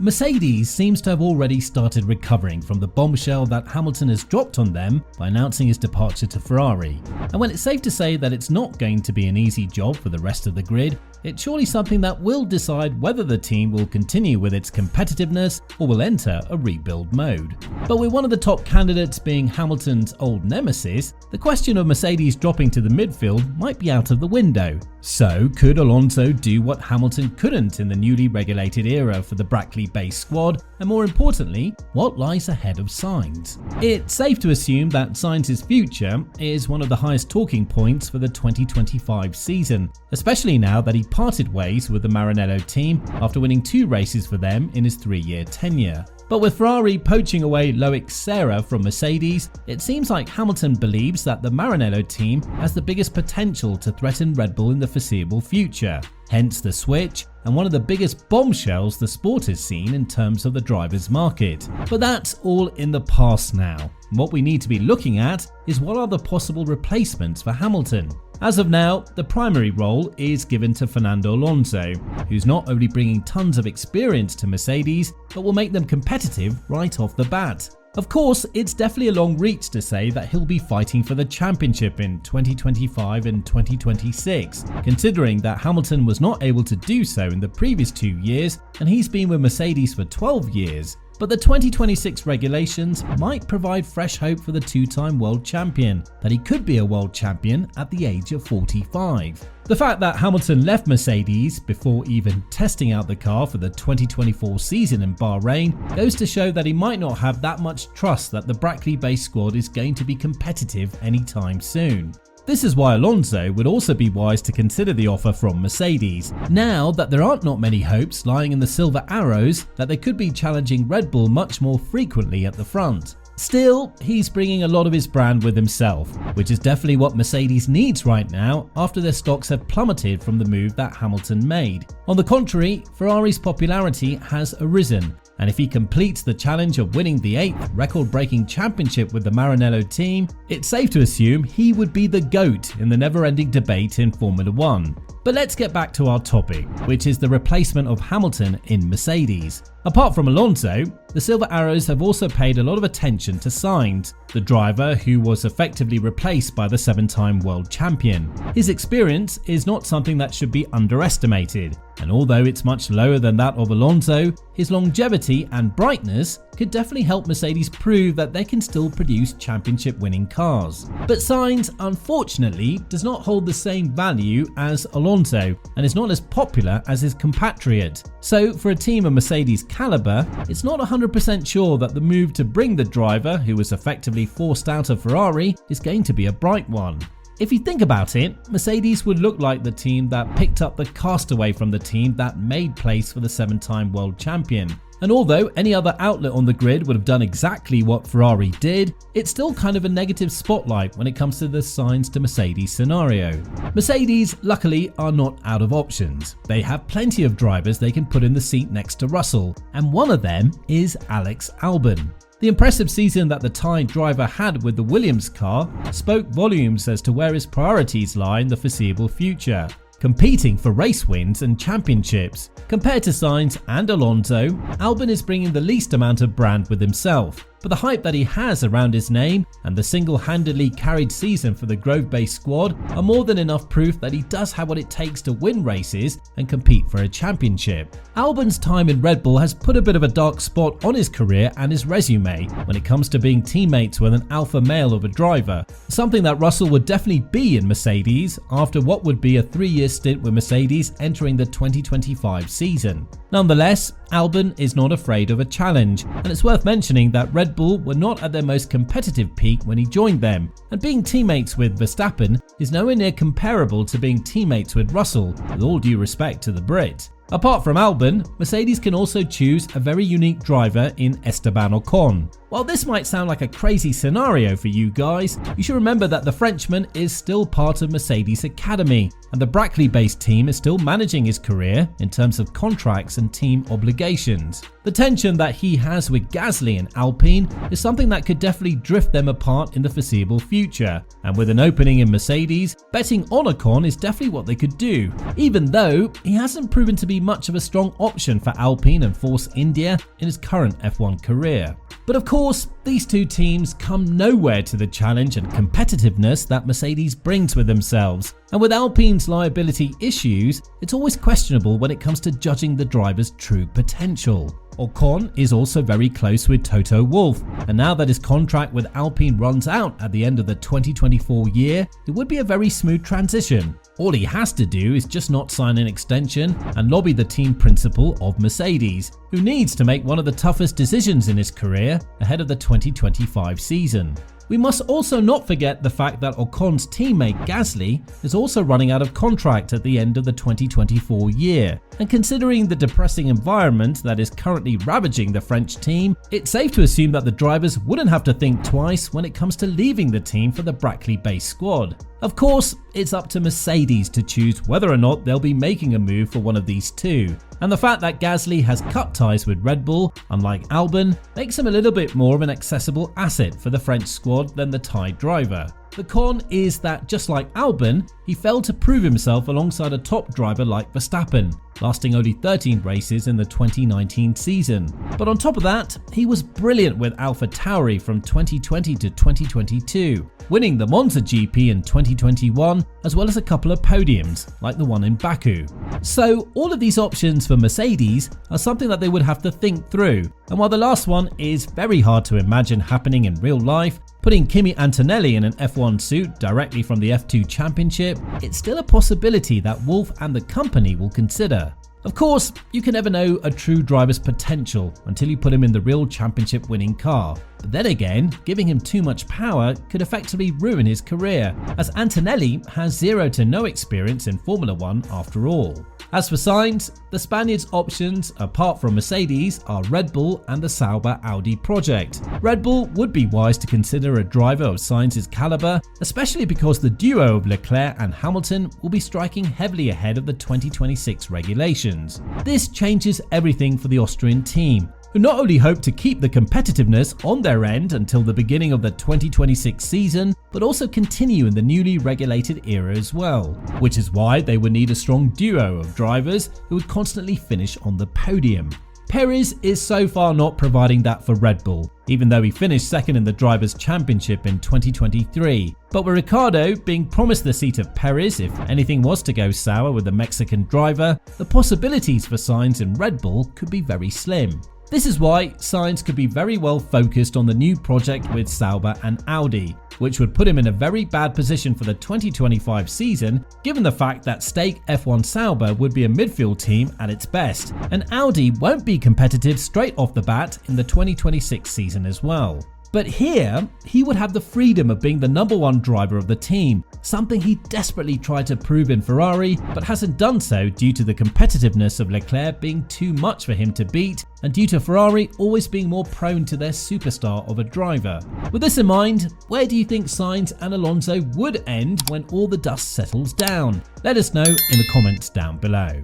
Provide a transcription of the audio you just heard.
Mercedes seems to have already started recovering from the bombshell that Hamilton has dropped on them by announcing his departure to Ferrari. And when it's safe to say that it's not going to be an easy job for the rest of the grid, it's surely something that will decide whether the team will continue with its competitiveness or will enter a rebuild mode. But with one of the top candidates being Hamilton's old nemesis, the question of Mercedes dropping to the midfield might be out of the window. So could Alonso do what Hamilton couldn't in the newly regulated era for the Brackley-based squad? And more importantly, what lies ahead of Sainz? It's safe to assume that Sainz's future is one of the highest talking points for the 2025 season, especially now that he parted ways with the Maranello team after winning 2 races for them in his 3-year tenure. But with Ferrari poaching away Loic Serra from Mercedes, it seems like Hamilton believes that the Maranello team has the biggest potential to threaten Red Bull in the foreseeable future. Hence the switch, and one of the biggest bombshells the sport has seen in terms of the drivers' market. But that's all in the past now. What we need to be looking at is what are the possible replacements for Hamilton. As of now, the primary role is given to Fernando Alonso, who's not only bringing tons of experience to Mercedes, but will make them competitive right off the bat. Of course, it's definitely a long reach to say that he'll be fighting for the championship in 2025 and 2026, considering that Hamilton was not able to do so in the previous 2 years and he's been with Mercedes for 12 years. But the 2026 regulations might provide fresh hope for the 2-time world champion, that he could be a world champion at the age of 45. The fact that Hamilton left Mercedes before even testing out the car for the 2024 season in Bahrain goes to show that he might not have that much trust that the Brackley-based squad is going to be competitive anytime soon. This is why Alonso would also be wise to consider the offer from Mercedes, now that there aren't not many hopes lying in the Silver Arrows that they could be challenging Red Bull much more frequently at the front. Still, he's bringing a lot of his brand with himself, which is definitely what Mercedes needs right now after their stocks have plummeted from the move that Hamilton made. On the contrary, Ferrari's popularity has arisen, and if he completes the challenge of winning the 8th record-breaking championship with the Maranello team, it's safe to assume he would be the GOAT in the never-ending debate in Formula 1. But let's get back to our topic, which is the replacement of Hamilton in Mercedes. Apart from Alonso, the Silver Arrows have also paid a lot of attention to Sainz, the driver who was effectively replaced by the 7-time world champion. His experience is not something that should be underestimated, and although it's much lower than that of Alonso, his longevity and brightness could definitely help Mercedes prove that they can still produce championship-winning cars. But Sainz, unfortunately, does not hold the same value as Alonso and is not as popular as his compatriot. So for a team of Mercedes caliber, it's not 100% sure that the move to bring the driver who was effectively forced out of Ferrari is going to be a bright one. If you think about it, Mercedes would look like the team that picked up the castaway from the team that made place for the 7-time world champion. And although any other outlet on the grid would have done exactly what Ferrari did, it's still kind of a negative spotlight when it comes to the Sainz to Mercedes scenario. Mercedes, luckily, are not out of options. They have plenty of drivers they can put in the seat next to Russell, and one of them is Alex Albon. The impressive season that the Thai driver had with the Williams car spoke volumes as to where his priorities lie in the foreseeable future, competing for race wins and championships. Compared to Sainz and Alonso, Albon is bringing the least amount of brand with himself, but the hype that he has around his name and the single-handedly carried season for the Grove-based squad are more than enough proof that he does have what it takes to win races and compete for a championship. Albon's time in Red Bull has put a bit of a dark spot on his career and his resume when it comes to being teammates with an alpha male of a driver, something that Russell would definitely be in Mercedes after what would be a 3-year stint with Mercedes entering the 2025 season. Nonetheless, Albon is not afraid of a challenge, and it's worth mentioning that Red Bull were not at their most competitive peak when he joined them, and being teammates with Verstappen is nowhere near comparable to being teammates with Russell, with all due respect to the Brit. Apart from Albon, Mercedes can also choose a very unique driver in Esteban Ocon. While this might sound like a crazy scenario for you guys, you should remember that the Frenchman is still part of Mercedes Academy, and the Brackley-based team is still managing his career in terms of contracts and team obligations. The tension that he has with Gasly and Alpine is something that could definitely drift them apart in the foreseeable future, and with an opening in Mercedes, betting on Ocon is definitely what they could do, even though he hasn't proven to be be much of a strong option for Alpine and Force India in his current F1 career. But of course, these two teams come nowhere to the challenge and competitiveness that Mercedes brings with themselves. And with Alpine's liability issues, it's always questionable when it comes to judging the driver's true potential. Ocon is also very close with Toto Wolff, and now that his contract with Alpine runs out at the end of the 2024 year, it would be a very smooth transition. All he has to do is just not sign an extension and lobby the team principal of Mercedes, who needs to make one of the toughest decisions in his career ahead of the 2025 season. We must also not forget the fact that Ocon's teammate Gasly is also running out of contract at the end of the 2024 year, and considering the depressing environment that is currently ravaging the French team, it's safe to assume that the drivers wouldn't have to think twice when it comes to leaving the team for the Brackley-based squad. Of course, it's up to Mercedes to choose whether or not they'll be making a move for one of these two, and the fact that Gasly has cut ties with Red Bull, unlike Albon, makes him a little bit more of an accessible asset for the French squad than the Thai driver. The con is that, just like Albon, he failed to prove himself alongside a top driver like Verstappen, lasting only 13 races in the 2019 season. But on top of that, he was brilliant with AlphaTauri from 2020 to 2022, winning the Monza GP in 2021, as well as a couple of podiums, like the one in Baku. So all of these options for Mercedes are something that they would have to think through, and while the last one is very hard to imagine happening in real life, putting Kimi Antonelli in an F1 suit directly from the F2 Championship, it's still a possibility that Wolff and the company will consider. Of course, you can never know a true driver's potential until you put him in the real championship winning car. But then again, giving him too much power could effectively ruin his career, as Antonelli has 0 to no experience in Formula 1 after all. As for Sainz, the Spaniard's options, apart from Mercedes, are Red Bull and the Sauber Audi project. Red Bull would be wise to consider a driver of Sainz's caliber, especially because the duo of Leclerc and Hamilton will be striking heavily ahead of the 2026 regulations. This changes everything for the Austrian team, who not only hope to keep the competitiveness on their end until the beginning of the 2026 season, but also continue in the newly regulated era as well, which is why they would need a strong duo of drivers who would constantly finish on the podium. Perez is so far not providing that for Red Bull, even though he finished second in the Drivers' Championship in 2023. But with Ricciardo being promised the seat of Perez if anything was to go sour with the Mexican driver, the possibilities for Sainz in Red Bull could be very slim. This is why Sainz could be very well focused on the new project with Sauber and Audi, which would put him in a very bad position for the 2025 season, given the fact that stake F1 Sauber would be a midfield team at its best, and Audi won't be competitive straight off the bat in the 2026 season as well. But here, he would have the freedom of being the number one driver of the team, something he desperately tried to prove in Ferrari, but hasn't done so due to the competitiveness of Leclerc being too much for him to beat, and due to Ferrari always being more prone to their superstar of a driver. With this in mind, where do you think Sainz and Alonso would end when all the dust settles down? Let us know in the comments down below.